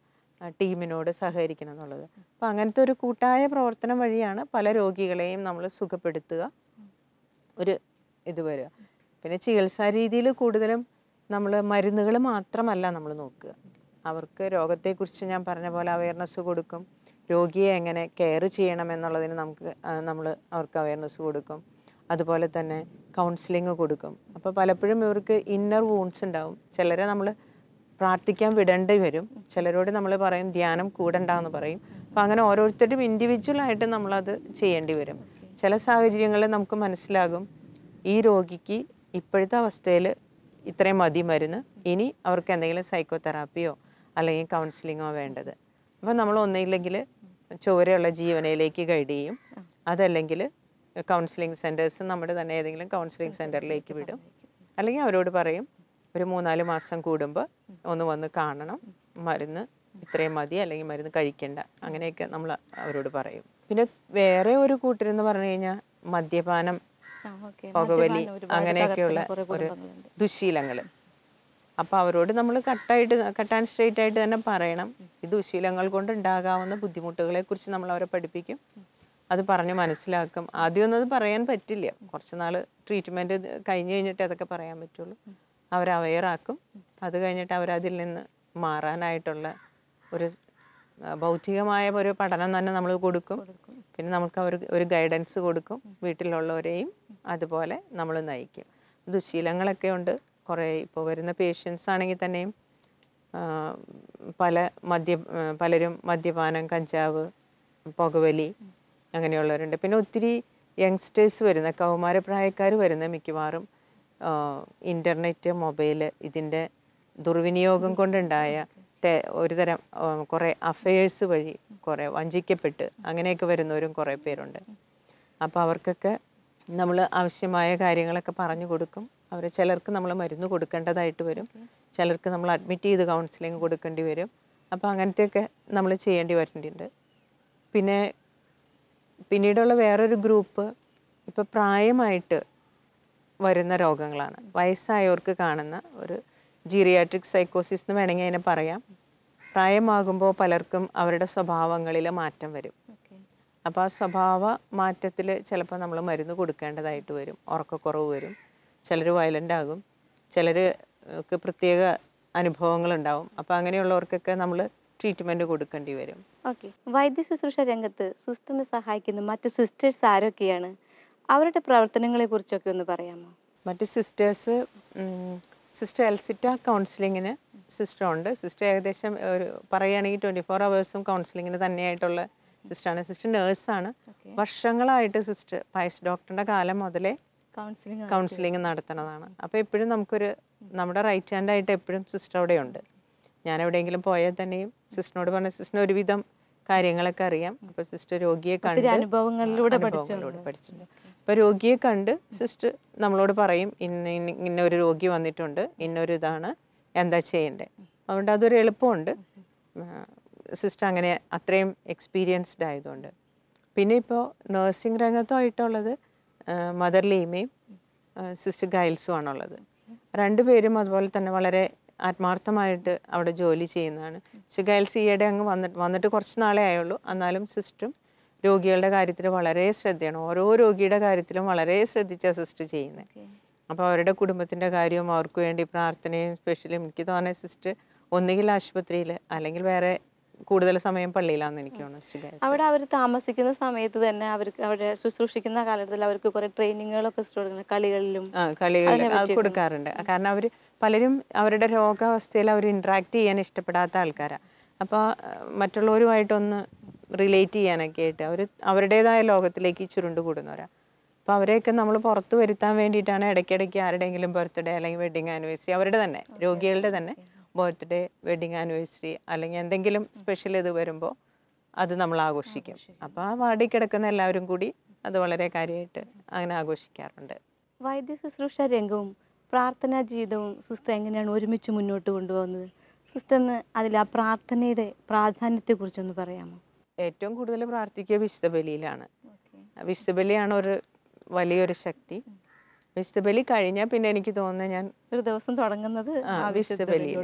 ടീമിനോട് സഹകരിക്കണം എന്നുള്ളത്. അപ്പോൾ അങ്ങനത്തെ ഒരു കൂട്ടായ പ്രവർത്തനം വഴിയാണ് പല രോഗികളെയും നമ്മൾ സുഖപ്പെടുത്തുക, ഒരു ഇത് വരിക. പിന്നെ ചികിത്സാ രീതിയിൽ കൂടുതലും നമ്മൾ മരുന്നുകൾ മാത്രമല്ല നമ്മൾ നോക്കുക, അവർക്ക് രോഗത്തെക്കുറിച്ച് ഞാൻ പറഞ്ഞ പോലെ അവയർനെസ് കൊടുക്കും, രോഗിയെ എങ്ങനെ കെയർ ചെയ്യണം എന്നുള്ളതിന് നമ്മൾ അവർക്ക് അവയർനെസ് കൊടുക്കും, അതുപോലെ തന്നെ കൗൺസിലിംഗ് കൊടുക്കും. അപ്പോൾ പലപ്പോഴും ഇവർക്ക് ഇന്നർ വൂൺസ് ഉണ്ടാവും, ചിലരെ നമ്മൾ പ്രാർത്ഥിക്കാൻ വിടേണ്ടി വരും, ചിലരോട് നമ്മൾ പറയും ധ്യാനം കൂടണ്ടെന്ന് പറയും. അപ്പോൾ അങ്ങനെ ഓരോരുത്തരും ഇൻഡിവിജ്വലായിട്ട് നമ്മളത് ചെയ്യേണ്ടി വരും. ചില സാഹചര്യങ്ങളിൽ നമുക്ക് മനസ്സിലാകും ഈ രോഗിക്ക് ഇപ്പോഴത്തെ അവസ്ഥയിൽ ഇത്രയും മതി മരുന്ന്, ഇനി അവർക്ക് എന്തെങ്കിലും സൈക്കോതെറാപ്പിയോ അല്ലെങ്കിൽ കൗൺസിലിങ്ങോ വേണ്ടത്. അപ്പോൾ നമ്മൾ ഒന്നില്ലെങ്കിൽ ചുവരെയുള്ള ജീവനയിലേക്ക് ഗൈഡ് ചെയ്യും, അതല്ലെങ്കിൽ കൗൺസിലിംഗ് സെൻറ്റേഴ്സ് നമ്മുടെ തന്നെ ഏതെങ്കിലും കൗൺസിലിംഗ് സെൻറ്ററിലേക്ക് വിടും, അല്ലെങ്കിൽ അവരോട് പറയും ഒരു 3-4 മാസം കൂടുമ്പോൾ ഒന്ന് വന്ന് കാണണം, മരുന്ന് ഇത്രയും മതി അല്ലെങ്കിൽ മരുന്ന് കഴിക്കേണ്ട, അങ്ങനെയൊക്കെ നമ്മൾ അവരോട് പറയും. പിന്നെ വേറെ ഒരു കൂട്ടരെന്ന് പറഞ്ഞു കഴിഞ്ഞാൽ മദ്യപാനം, പുകവലി, അങ്ങനെയൊക്കെയുള്ള ഒരു ദുശ്ശീലങ്ങൾ. അപ്പോൾ അവരോട് നമ്മൾ കട്ട് ആൻഡ് സ്ട്രെയിറ്റ് ആയിട്ട് തന്നെ പറയണം, ഈ ദുശ്ശീലങ്ങൾ കൊണ്ട് ഉണ്ടാകാവുന്ന ബുദ്ധിമുട്ടുകളെക്കുറിച്ച് നമ്മൾ അവരെ പഠിപ്പിക്കും, അത് പറഞ്ഞ് മനസ്സിലാക്കും. ആദ്യമൊന്നും അത് പറയാൻ പറ്റില്ല, കുറച്ച് നാൾ ട്രീറ്റ്മെൻറ്റ് കഴിഞ്ഞ് കഴിഞ്ഞിട്ട് അതൊക്കെ പറയാൻ പറ്റുള്ളൂ. അവരെ അവെയറാക്കും, അത് കഴിഞ്ഞിട്ട് അവരതിൽ നിന്ന് മാറാനായിട്ടുള്ള ഒരു ബൗദ്ധികമായ ഒരു പഠനം തന്നെ നമ്മൾ കൊടുക്കും. പിന്നെ നമുക്ക് ഒരു ഗൈഡൻസ് കൊടുക്കും, വീട്ടിലുള്ളവരെയും അതുപോലെ നമ്മൾ നയിക്കും. ദുശ്ശീലങ്ങളൊക്കെ ഉണ്ട് കുറേ. ഇപ്പോൾ വരുന്ന പേഷ്യൻസ് ആണെങ്കിൽ തന്നെയും പലരും മദ്യപാനം, കഞ്ചാവ്, പുകവലി അങ്ങനെയുള്ളവരുണ്ട്. പിന്നെ ഒത്തിരി യങ്സ്റ്റേഴ്സ് വരുന്ന, കൗമാരപ്രായക്കാർ വരുന്ന മിക്കവാറും ഇൻ്റർനെറ്റ്, മൊബൈൽ, ഇതിൻ്റെ ദുർവിനിയോഗം കൊണ്ടുണ്ടായ ഒരുതരം കുറേ അഫയേഴ്സ് വഴി കുറേ വഞ്ചിക്കപ്പെട്ട് അങ്ങനെയൊക്കെ വരുന്നവരും കുറേ പേരുണ്ട്. അപ്പോൾ അവർക്കൊക്കെ നമ്മൾ ആവശ്യമായ കാര്യങ്ങളൊക്കെ പറഞ്ഞു കൊടുക്കും. ചിലർക്ക് നമ്മൾ മരുന്ന് കൊടുക്കേണ്ടതായിട്ട് വരും, ചിലർക്ക് നമ്മൾ അഡ്മിറ്റ് ചെയ്ത് കൗൺസിലിംഗ് കൊടുക്കേണ്ടി വരും. അപ്പോൾ അങ്ങനത്തെയൊക്കെ നമ്മൾ ചെയ്യേണ്ടി വരുന്നുണ്ട്. പിന്നീടുള്ള വേറൊരു ഗ്രൂപ്പ് ഇപ്പോൾ പ്രായമായിട്ട് വരുന്ന രോഗങ്ങളാണ്. വയസ്സായവർക്ക് കാണുന്ന ഒരു ജീറിയാട്രിക് സൈക്കോസിസ് എന്ന് വേണമെങ്കിൽ അതിനെ പറയാം. പ്രായമാകുമ്പോൾ പലർക്കും അവരുടെ സ്വഭാവങ്ങളിൽ മാറ്റം വരും. അപ്പോൾ ആ സ്വഭാവ മാറ്റത്തിൽ ചിലപ്പോൾ നമ്മൾ മരുന്ന് കൊടുക്കേണ്ടതായിട്ട് വരും. ഉറക്കക്കുറവ് വരും, ചിലർ വയലൻ്റ് ആകും, ചിലർക്ക് പ്രത്യേക അനുഭവങ്ങളുണ്ടാവും. അപ്പോൾ അങ്ങനെയുള്ളവർക്കൊക്കെ നമ്മൾ ട്രീറ്റ്മെൻറ്റ് കൊടുക്കേണ്ടി വരും. ഓക്കെ, വൈദ്യ ശുശ്രൂഷ രംഗത്ത് സിസ്റ്ററിനെ സഹായിക്കുന്ന മറ്റ് സിസ്റ്റേഴ്സ് ആരൊക്കെയാണ്? അവരുടെ പ്രവർത്തനങ്ങളെ കുറിച്ചൊക്കെ ഒന്ന് പറയാമോ? മറ്റ് സിസ്റ്റേഴ്സ്, സിസ്റ്റർ എൽസിറ്റ കൗൺസിലിങ്ങിന് സിസ്റ്ററുണ്ട്. സിസ്റ്റർ ഏകദേശം പറയുകയാണെങ്കിൽ 24 hours കൗൺസിലിങ്ങിന് തന്നെയായിട്ടുള്ള സിസ്റ്ററാണ്. സിസ്റ്റർ നേഴ്സാണ്. വർഷങ്ങളായിട്ട് സിസ്റ്റർ പയസ് ഡോക്ടറിൻ്റെ കാലം മുതലേ കൗൺസിലിംഗ് നടത്തുന്നതാണ്. അപ്പോൾ എപ്പോഴും നമ്മുടെ റൈറ്റ് ഹാൻഡായിട്ട് എപ്പോഴും സിസ്റ്റർ അവിടെ ഉണ്ട്. ഞാൻ എവിടെയെങ്കിലും പോയാൽ തന്നെയും സിസ്റ്ററിനോട് പറഞ്ഞ സിസ്റ്ററിന് ഒരുവിധം കാര്യങ്ങളൊക്കെ അറിയാം. അപ്പോൾ സിസ്റ്റർ രോഗിയെ കണ്ട് അനുഭവങ്ങളിലൂടെ പഠിച്ചിട്ടുണ്ട്. അപ്പോൾ രോഗിയെ കണ്ട് സിസ്റ്റർ നമ്മളോട് പറയും, ഇന്നൊരു രോഗി വന്നിട്ടുണ്ട്, ഇന്നൊരു ഇതാണ്, എന്താ ചെയ്യേണ്ടത്. അതുകൊണ്ട് അതൊരു എളുപ്പമുണ്ട്. സിസ്റ്റർ അങ്ങനെ അത്രയും എക്സ്പീരിയൻസ്ഡ് ആയതുകൊണ്ട്. പിന്നെ ഇപ്പോൾ നഴ്സിംഗ് രംഗത്തുമായിട്ടുള്ളത് മദർ ലീമയും സിസ്റ്റർ ഗൈൽസും ആണുള്ളത്. രണ്ടുപേരും അതുപോലെ തന്നെ വളരെ ആത്മാർത്ഥമായിട്ട് അവിടെ ജോലി ചെയ്യുന്നതാണ്. പക്ഷേ ഗൈൽസ് ഈയിടെ അങ്ങ് വന്നിട്ട് കുറച്ച് നാളേ ആയുള്ളൂ. എന്നാലും സിസ്റ്ററും രോഗികളുടെ കാര്യത്തിൽ വളരെ ശ്രദ്ധയാണ്. ഓരോ രോഗിയുടെ കാര്യത്തിലും വളരെ ശ്രദ്ധിച്ചാണ് സിസ്റ്റർ ചെയ്യുന്നത്. അപ്പോൾ അവരുടെ കുടുംബത്തിൻ്റെ കാര്യവും അവർക്ക് വേണ്ടി പ്രാർത്ഥനയും സ്പെഷ്യലും എനിക്ക് തോന്നുന്നത് സിസ്റ്റർ ഒന്നുകിൽ ആശുപത്രിയിൽ അല്ലെങ്കിൽ വേറെ കൂടുതൽ സമയം പള്ളിയിലാണെന്ന് എനിക്ക് തോന്നുന്നു. അവിടെ അവർ താമസിക്കുന്ന സമയത്ത് തന്നെ അവർക്ക് അവിടെ ശുശ്രൂഷിക്കുന്ന കാലഘട്ടത്തിൽ അവർക്ക് കുറെ ട്രെയിനിങ്ങുകളൊക്കെ കളികളിലും കൊടുക്കാറുണ്ട്. കാരണം അവർ പലരും അവരുടെ രോഗാവസ്ഥയിൽ അവർ ഇൻട്രാക്ട് ചെയ്യാൻ ഇഷ്ടപ്പെടാത്ത ആൾക്കാരാണ്. അപ്പോൾ മറ്റുള്ളവരുമായിട്ടൊന്ന് റിലേറ്റ് ചെയ്യാനൊക്കെ ആയിട്ട് അവരുടേതായ ലോകത്തിലേക്ക് ചുരുണ്ടുകൂടുന്നവരാണ്. അപ്പോൾ അവരെയൊക്കെ നമ്മൾ പുറത്ത് വരുത്താൻ വേണ്ടിയിട്ടാണ് ഇടയ്ക്കിടയ്ക്ക് ആരുടെയെങ്കിലും ബർത്ത്ഡേ അല്ലെങ്കിൽ വെഡിങ് ആനിവേഴ്സറി, അവരുടെ തന്നെ രോഗികളുടെ തന്നെ ബർത്ത്ഡേ, വെഡിങ് ആനിവേഴ്സറി അല്ലെങ്കിൽ എന്തെങ്കിലും സ്പെഷ്യൽ ഇത് വരുമ്പോൾ അത് നമ്മൾ ആഘോഷിക്കും. അപ്പോൾ ആ വാർഡിൽ കിടക്കുന്ന എല്ലാവരും കൂടി അത് വളരെ കാര്യമായിട്ട് അങ്ങനെ ആഘോഷിക്കാറുണ്ട്. വൈദ്യ ശുശ്രൂഷ രംഗവും പ്രാർത്ഥനാ ജീവിതവും സിസ്റ്റർ എങ്ങനെയാണ് ഒരുമിച്ച് മുന്നോട്ട് കൊണ്ടുപോകുന്നത്? സിസ്റ്ററിന് അതിൽ ആ പ്രാർത്ഥനയുടെ പ്രാധാന്യത്തെക്കുറിച്ചൊന്ന് പറയാമോ? ഏറ്റവും കൂടുതൽ പ്രാർത്ഥിക്കുക വിശുദ്ധ ബലിയിലാണ്. വിശുദ്ധ ബലിയാണ് ഒരു വലിയൊരു ശക്തി. വിശുദ്ധ ബലി കഴിഞ്ഞാൽ പിന്നെ എനിക്ക് തോന്നുന്നത് ഞാൻ ഒരു ദിവസം തുടങ്ങുന്നത് വിശുദ്ധ ബലിയിൽ.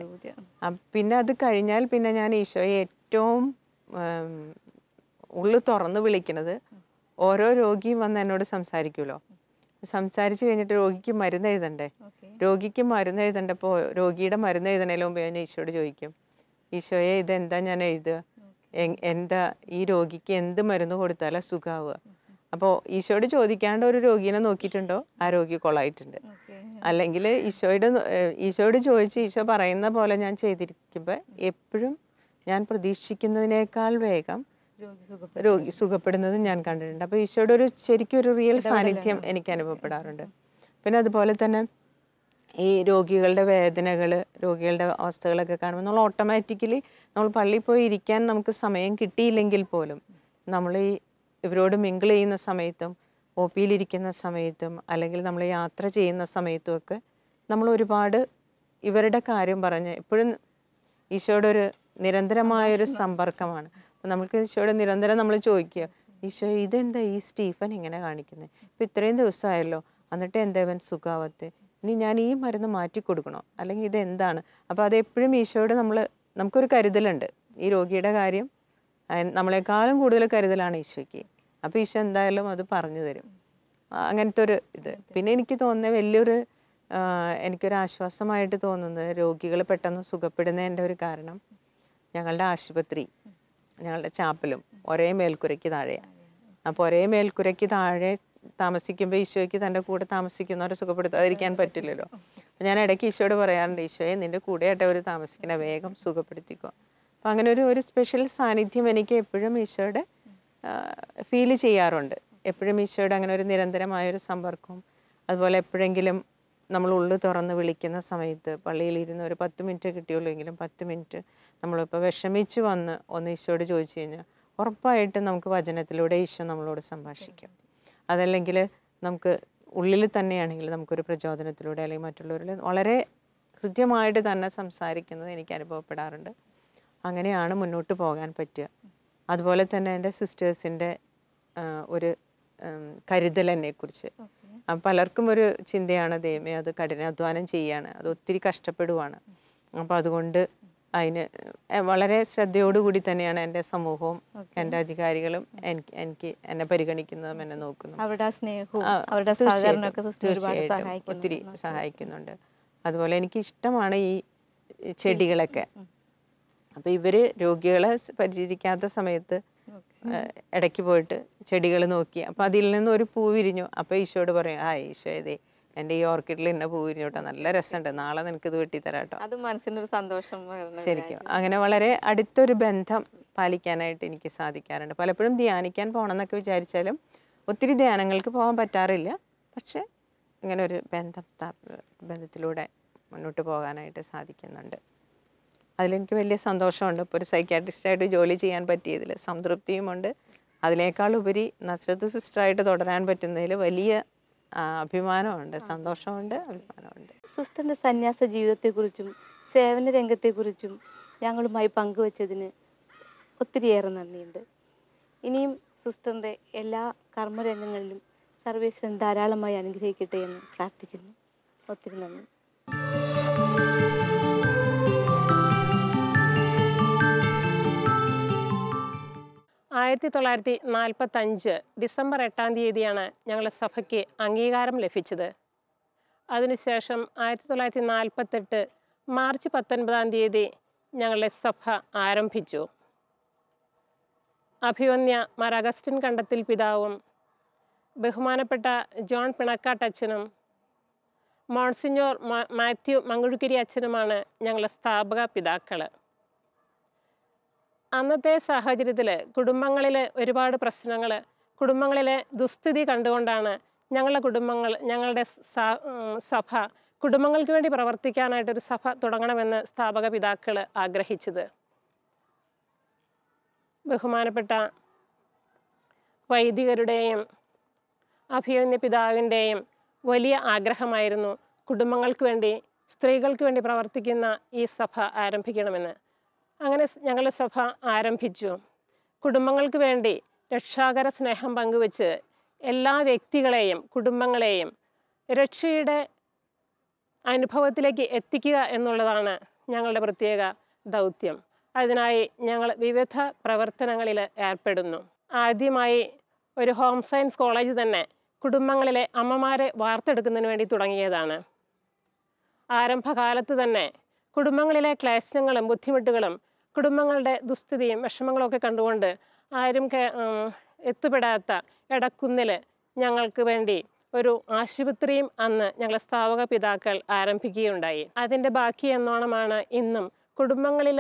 പിന്നെ അത് കഴിഞ്ഞാൽ പിന്നെ ഞാൻ ഈശോയെ ഏറ്റവും ഉള്ളു തുറന്ന് വിളിക്കുന്നത്, ഓരോ രോഗിയും വന്ന് എന്നോട് സംസാരിക്കുമല്ലോ, സംസാരിച്ച് കഴിഞ്ഞിട്ട് രോഗിക്ക് മരുന്ന് എഴുതണ്ടേ, രോഗിക്ക് മരുന്ന് എഴുതണ്ടപ്പോൾ രോഗിയുടെ മരുന്ന് എഴുതണേലും മുമ്പ് ഞാൻ ഈശോയോട് ചോദിക്കും, ഈശോയെ ഇതെന്താ ഞാൻ എഴുതുക, എന്താ ഈ രോഗിക്ക് എന്ത് മരുന്ന് കൊടുത്താലാ സുഖാവുക. അപ്പോൾ ഈശോയോട് ചോദിക്കാണ്ട് ഒരു രോഗീനെ നോക്കിയിട്ടുണ്ടോ, ആ രോഗി കൊളായിട്ടുണ്ട്. അല്ലെങ്കിൽ ഈശോയോട് ചോദിച്ച് ഈശോ പറയുന്ന പോലെ ഞാൻ ചെയ്തിരിക്കുമ്പോൾ എപ്പോഴും ഞാൻ പ്രതീക്ഷിക്കുന്നതിനേക്കാൾ വേഗം രോഗി സുഖപ്പെടുന്നതും ഞാൻ കണ്ടിട്ടുണ്ട്. അപ്പോൾ ഈശോയുടെ ശരിക്കും ഒരു റിയൽ സാന്നിധ്യം എനിക്ക് അനുഭവപ്പെടാറുണ്ട്. പിന്നെ അതുപോലെ തന്നെ ഈ രോഗികളുടെ വേദനകൾ, രോഗികളുടെ അവസ്ഥകളൊക്കെ കാണുമ്പോൾ നമ്മൾ ഓട്ടോമാറ്റിക്കലി നമ്മൾ പള്ളിയിൽ പോയി ഇരിക്കാൻ നമുക്ക് സമയം കിട്ടിയില്ലെങ്കിൽ പോലും നമ്മൾ ഇവരോട് മിങ്കിൾ ചെയ്യുന്ന സമയത്തും ഒ പിയിലിരിക്കുന്ന സമയത്തും അല്ലെങ്കിൽ നമ്മൾ യാത്ര ചെയ്യുന്ന സമയത്തുമൊക്കെ നമ്മൾ ഒരുപാട് ഇവരുടെ കാര്യം പറഞ്ഞ് എപ്പോഴും ഈശോയുടെ ഒരു നിരന്തരമായൊരു സമ്പർക്കമാണ്. അപ്പം നമുക്ക് ഈശോയുടെ നിരന്തരം നമ്മൾ ചോദിക്കുക, ഈശോ ഇതെന്താ ഈ സ്റ്റീഫൻ ഇങ്ങനെ കാണിക്കുന്നത്, ഇപ്പം ഇത്രയും ദിവസമായല്ലോ, എന്നിട്ട് എന്താ ഇവൻ സുഖാവത്തെ, ഇനി ഞാൻ ഈ മരുന്ന് മാറ്റി കൊടുക്കണോ, അല്ലെങ്കിൽ ഇതെന്താണ്. അപ്പോൾ അതെപ്പോഴും ഈശോയോട് നമുക്കൊരു കരുതലുണ്ട്. ഈ രോഗിയുടെ കാര്യം നമ്മളെക്കാളും കൂടുതൽ കരുതലാണ് ഈശോയ്ക്ക്. അപ്പോൾ ഈശോ എന്തായാലും അത് പറഞ്ഞു തരും. അങ്ങനത്തെ ഒരു ഇത്. പിന്നെ എനിക്ക് തോന്നുന്നത് വലിയൊരു എനിക്കൊരു ആശ്വാസമായിട്ട് തോന്നുന്നത് രോഗികൾ പെട്ടെന്ന് സുഖപ്പെടുന്നതിൻ്റെ ഒരു കാരണം ഞങ്ങളുടെ ആശുപത്രി, ഞങ്ങളുടെ ചാപ്പലും ഒരേ മേൽക്കുരയ്ക്ക് താഴെയാണ്. അപ്പോൾ ഒരേ മേൽക്കുരയ്ക്ക് താഴെ താമസിക്കുമ്പോൾ ഈശോയ്ക്ക് തൻ്റെ കൂടെ താമസിക്കുന്നവരെ സുഖപ്പെടുത്താതിരിക്കാൻ പറ്റില്ലല്ലോ. ഞാൻ ഇടയ്ക്ക് ഈശോയോട് പറയാറുണ്ട്, ഈശോയെ നിൻ്റെ കൂടെയായിട്ട് അവർ താമസിക്കണ, വേഗം സുഖപ്പെടുത്തിക്കോ. അപ്പം അങ്ങനെ ഒരു സ്പെഷ്യൽ സാന്നിധ്യം എനിക്ക് എപ്പോഴും ഈശോയുടെ ഫീൽ ചെയ്യാറുണ്ട്. എപ്പോഴും ഈശോയുടെ അങ്ങനെ ഒരു നിരന്തരമായൊരു സമ്പർക്കവും അതുപോലെ എപ്പോഴെങ്കിലും നമ്മൾ ഉള്ളു തുറന്ന് വിളിക്കുന്ന സമയത്ത് പള്ളിയിലിരുന്ന് ഒരു 10 മിനിറ്റ് കിട്ടിയുള്ളൂ എങ്കിലും 10 മിനിറ്റ് നമ്മളിപ്പോൾ വിഷമിച്ച് വന്ന് ഒന്ന് ഈശോയോട് ചോദിച്ചു കഴിഞ്ഞാൽ ഉറപ്പായിട്ടും നമുക്ക് വചനത്തിലൂടെ ഈശോ നമ്മളോട് സംഭാഷിക്കും. അതല്ലെങ്കിൽ നമുക്ക് ഉള്ളിൽ തന്നെയാണെങ്കിൽ നമുക്കൊരു പ്രചോദനത്തിലൂടെ അല്ലെങ്കിൽ മറ്റുള്ളവരിൽ വളരെ കൃത്യമായിട്ട് തന്നെ സംസാരിക്കുന്നത് എനിക്ക് അനുഭവപ്പെടാറുണ്ട്. അങ്ങനെയാണ് മുന്നോട്ട് പോകാൻ പറ്റുക. അതുപോലെ തന്നെ എൻ്റെ സിസ്റ്റേഴ്സിൻ്റെ ഒരു കരുതൽ എന്നെക്കുറിച്ച് പലർക്കും ഒരു ചിന്തയാണ്, ദൈവമേ അത് കഠിനാധ്വാനം ചെയ്യാണ്, അത് ഒത്തിരി കഷ്ടപ്പെടുവാണ്. അപ്പോൾ അതുകൊണ്ട് അതിന് വളരെ ശ്രദ്ധയോടുകൂടി തന്നെയാണ് എൻ്റെ സമൂഹവും എൻ്റെ അധികാരികളും എന്നെ പരിഗണിക്കുന്നതും എന്നെ നോക്കുന്നതും. തീർച്ചയായിട്ടും ഒത്തിരി സഹായിക്കുന്നുണ്ട്. അതുപോലെ എനിക്ക് ഇഷ്ടമാണ് ഈ ചെടികളൊക്കെ. അപ്പോൾ ഇവർ രോഗികളെ പരിചരിക്കാത്ത സമയത്ത് ഇടയ്ക്ക് പോയിട്ട് ചെടികൾ നോക്കി, അപ്പോൾ അതിൽ നിന്ന് ഒരു പൂ വിരിഞ്ഞു. അപ്പോൾ ഈശോയോട് പറയും, ഈശോ ഇതേ എൻ്റെ ഈ ഓർക്കിഡിൽ ഇന്ന പൂ വിരിഞ്ഞു കേട്ടോ, നല്ല രസമുണ്ട്, നാളെ നിനക്ക് ഇത് വെട്ടിത്തരാം കേട്ടോ. അത് മനസ്സിനൊരു സന്തോഷം. ശരിക്കും അങ്ങനെ വളരെ അടുത്തൊരു ബന്ധം പാലിക്കാനായിട്ട് എനിക്ക് സാധിക്കാറുണ്ട്. പലപ്പോഴും ധ്യാനിക്കാൻ പോകണം എന്നൊക്കെ വിചാരിച്ചാലും ഒത്തിരി ധ്യാനങ്ങൾക്ക് പോകാൻ പറ്റാറില്ല. പക്ഷെ ഇങ്ങനെ ഒരു ബന്ധത്തിലൂടെ മുന്നോട്ട് പോകാനായിട്ട് സാധിക്കുന്നുണ്ട്. അതിലെനിക്ക് വലിയ സന്തോഷമുണ്ട്. ഇപ്പോൾ ഒരു സൈക്യാട്രിസ്റ്റായിട്ട് ജോലി ചെയ്യാൻ പറ്റിയതിൽ സംതൃപ്തിയുമുണ്ട്. അതിനേക്കാളുപരി നസ്രത്ത് സിസ്റ്ററായിട്ട് തുടരാൻ പറ്റുന്നതിൽ വലിയ അഭിമാനമുണ്ട്, സന്തോഷമുണ്ട്, അഭിമാനമുണ്ട്. സിസ്റ്ററിൻ്റെ സന്യാസ ജീവിതത്തെക്കുറിച്ചും സേവന രംഗത്തെക്കുറിച്ചും ഞങ്ങളുമായി പങ്കുവച്ചതിന് ഒത്തിരിയേറെ നന്ദിയുണ്ട്. ഇനിയും സിസ്റ്ററിൻ്റെ എല്ലാ കർമ്മരംഗങ്ങളിലും സർവേശ്വരൻ ധാരാളമായി അനുഗ്രഹിക്കട്ടെ എന്ന് പ്രാർത്ഥിക്കുന്നു. ഒത്തിരി നന്ദി. 1945 ഡിസംബർ 8-ാം തീയതിയാണ് ഞങ്ങളുടെ സഭയ്ക്ക് അംഗീകാരം ലഭിച്ചത്. അതിനുശേഷം 1948 മാർച്ച് 19-ാം തീയതി ഞങ്ങളുടെ സഭ ആരംഭിച്ചു. അഭിവന്യ മാർ അഗസ്റ്റിൻ കണ്ടത്തിൽ പിതാവും ബഹുമാനപ്പെട്ട ജോൺ പിണക്കാട്ടച്ഛനും മോൺസിഞ്ഞോർ മാത്യു മങ്കുഴുക്കിരി അച്ഛനുമാണ് ഞങ്ങളുടെ സ്ഥാപക പിതാക്കൾ. അന്നത്തെ സാഹചര്യത്തിൽ കുടുംബങ്ങളിലെ ഒരുപാട് പ്രശ്നങ്ങൾ, കുടുംബങ്ങളിലെ ദുസ്ഥിതി കണ്ടുകൊണ്ടാണ് ഞങ്ങളുടെ സഭ കുടുംബങ്ങൾക്ക് വേണ്ടി പ്രവർത്തിക്കാനായിട്ടൊരു സഭ തുടങ്ങണമെന്ന് സ്ഥാപക പിതാക്കൾ ആഗ്രഹിച്ചത്. ബഹുമാനപ്പെട്ട വൈദികരുടെയും അഭിവന്യ പിതാവിൻ്റെയും വലിയ ആഗ്രഹമായിരുന്നു കുടുംബങ്ങൾക്ക് വേണ്ടി, സ്ത്രീകൾക്ക് വേണ്ടി പ്രവർത്തിക്കുന്ന ഈ സഭ ആരംഭിക്കണമെന്ന്. അങ്ങനെ ഞങ്ങളുടെ സഭ ആരംഭിച്ചു. കുടുംബങ്ങൾക്ക് വേണ്ടി രക്ഷാകര സ്നേഹം പങ്കുവെച്ച് എല്ലാ വ്യക്തികളെയും കുടുംബങ്ങളെയും രക്ഷയുടെ അനുഭവത്തിലേക്ക് എത്തിക്കുക എന്നുള്ളതാണ് ഞങ്ങളുടെ പ്രത്യേക ദൗത്യം. അതിനായി ഞങ്ങൾ വിവിധ പ്രവർത്തനങ്ങളിൽ ഏർപ്പെടുന്നു. ആദ്യമായി ഒരു ഹോം സയൻസ് കോളേജ് തന്നെ കുടുംബങ്ങളിലെ അമ്മമാരെ വാർത്തെടുക്കുന്നതിന് വേണ്ടി തുടങ്ങിയതാണ്. ആരംഭകാലത്ത് തന്നെ കുടുംബങ്ങളിലെ ക്ലേശങ്ങളും ബുദ്ധിമുട്ടുകളും കുടുംബങ്ങളുടെ ദുസ്ഥിതിയും വിഷമങ്ങളൊക്കെ കണ്ടുകൊണ്ട് ആരും എത്തുപെടാത്ത എടക്കുന്നിൽ ഞങ്ങൾക്ക് വേണ്ടി ഒരു ആശുപത്രിയും അന്ന് ഞങ്ങളെ സ്ഥാപക പിതാക്കൾ ആരംഭിക്കുകയുണ്ടായി. അതിൻ്റെ ബാക്കി എന്നോണമാണ് ഇന്നും കുടുംബങ്ങളിൽ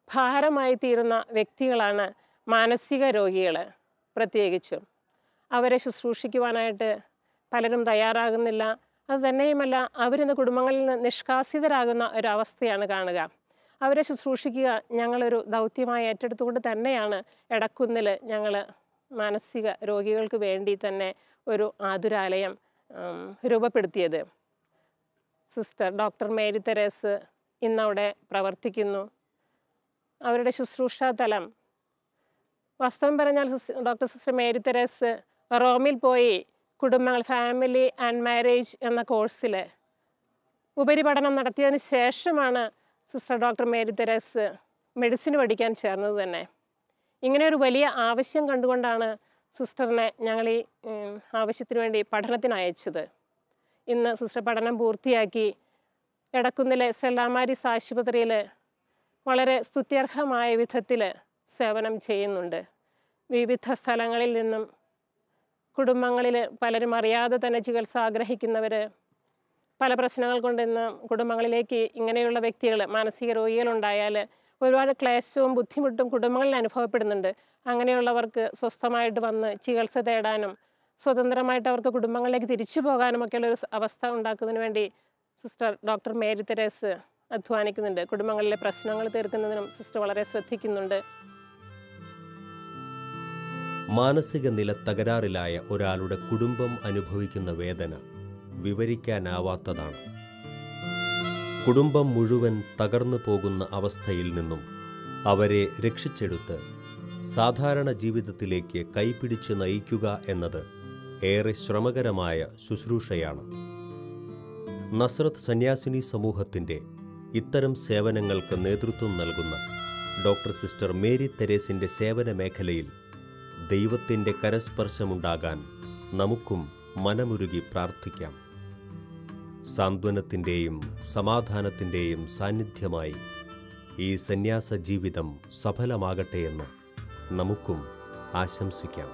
ഭാരമായി തീരുന്ന വ്യക്തികളാണ് മാനസിക രോഗികൾ. പ്രത്യേകിച്ചും അവരെ ശുശ്രൂഷിക്കുവാനായിട്ട് പലരും തയ്യാറാകുന്നില്ല. അതുതന്നെയുമല്ല, അവരിന്ന് കുടുംബങ്ങളിൽ നിന്ന് നിഷ്കാസിതരാകുന്ന ഒരവസ്ഥയാണ് കാണുക. അവരെ ശുശ്രൂഷിക്കുക ഞങ്ങളൊരു ദൗത്യമായി ഏറ്റെടുത്തുകൊണ്ട് തന്നെയാണ് എടക്കുന്നിൽ ഞങ്ങൾ മാനസിക രോഗികൾക്ക് വേണ്ടി തന്നെ ഒരു ആതുരാലയം രൂപപ്പെടുത്തിയത്. സിസ്റ്റർ ഡോക്ടർ മേരി തെരേസ് ഇന്നവിടെ പ്രവർത്തിക്കുന്നു. അവരുടെ ശുശ്രൂഷാ തലം വാസ്തവം പറഞ്ഞാൽ ഡോക്ടർ സിസ്റ്റർ മേരി തെരേസ് റോമിൽ പോയി കുടുംബങ്ങൾ, ഫാമിലി ആൻഡ് മാരേജ് എന്ന കോഴ്സിൽ ഉപരിപഠനം നടത്തിയതിന് ശേഷമാണ് sister doctor Mary Therese medicine പഠിക്കാൻ ചേർന്നത് തന്നെ. ഇങ്ങനെ ഒരു വലിയ ആവശ്യം കണ്ടുകൊണ്ടാണ് സിസ്റ്ററിനെ ഞങ്ങൾ ഈ ആവശ്യത്തിന് വേണ്ടി പഠനത്തിന് അയച്ചത്. ഇന്ന് സിസ്റ്റർ പഠനം പൂർത്തിയാക്കി എടക്കുന്നിലെ സ്റ്റെല്ല മാരീസ് ആശുപത്രിയിൽ വളരെ സ്തുത്യർഹമായ വിധത്തിൽ സേവനം ചെയ്യുന്നുണ്ട്. വിവിധ സ്ഥലങ്ങളിൽ നിന്നും കുടുംബങ്ങളിൽ പലരും അറിയാതെ തന്നെ ചികിത്സ ആഗ്രഹിക്കുന്നവർ, പല പ്രശ്നങ്ങൾ കൊണ്ട് ഇന്ന് കുടുംബങ്ങളിലേക്ക് ഇങ്ങനെയുള്ള വ്യക്തികൾ, മാനസിക രോഗികളുണ്ടായാൽ ഒരുപാട് ക്ലേശവും ബുദ്ധിമുട്ടും കുടുംബങ്ങളിൽ അനുഭവപ്പെടുന്നുണ്ട്. അങ്ങനെയുള്ളവർക്ക് സ്വസ്ഥമായിട്ട് വന്ന് ചികിത്സ തേടാനും സ്വതന്ത്രമായിട്ട് അവർക്ക് കുടുംബങ്ങളിലേക്ക് തിരിച്ചു പോകാനും ഒക്കെയുള്ളൊരു അവസ്ഥ ഉണ്ടാക്കുന്നതിന് വേണ്ടി സിസ്റ്റർ ഡോക്ടർ മേരി തെരേസ് അധ്വാനിക്കുന്നുണ്ട്. കുടുംബങ്ങളിലെ പ്രശ്നങ്ങൾ തീർക്കുന്നതിനും സിസ്റ്റർ വളരെ ശ്രദ്ധിക്കുന്നുണ്ട്. മാനസിക നില തകരാറിലായ ഒരാളുടെ കുടുംബം അനുഭവിക്കുന്ന വേദന വിവരിക്കാനാവാത്തതാണ്. കുടുംബം മുഴുവൻ തകർന്നു പോകുന്ന അവസ്ഥയിൽ നിന്നും അവരെ രക്ഷിച്ചെടുത്ത് സാധാരണ ജീവിതത്തിലേക്ക് കൈപിടിച്ച് നയിക്കുക എന്നത് ഏറെ ശ്രമകരമായ ശുശ്രൂഷയാണ്. നസ്രത്ത് സന്യാസിനി സമൂഹത്തിൻ്റെ ഇത്തരം സേവനങ്ങൾക്ക് നേതൃത്വം നൽകുന്ന ഡോക്ടർ സിസ്റ്റർ മേരി തെരേസിൻ്റെ സേവന മേഖലയിൽ ദൈവത്തിൻ്റെ കരസ്പർശമുണ്ടാകാൻ നമുക്കും മനമുരുകി പ്രാർത്ഥിക്കാം. സാന്ത്വനത്തിൻ്റെയും സമാധാനത്തിൻ്റെയും സാന്നിധ്യമായി ഈ സന്യാസ ജീവിതം സഫലമാകട്ടെയെന്ന് നമുക്കും ആശംസിക്കാം.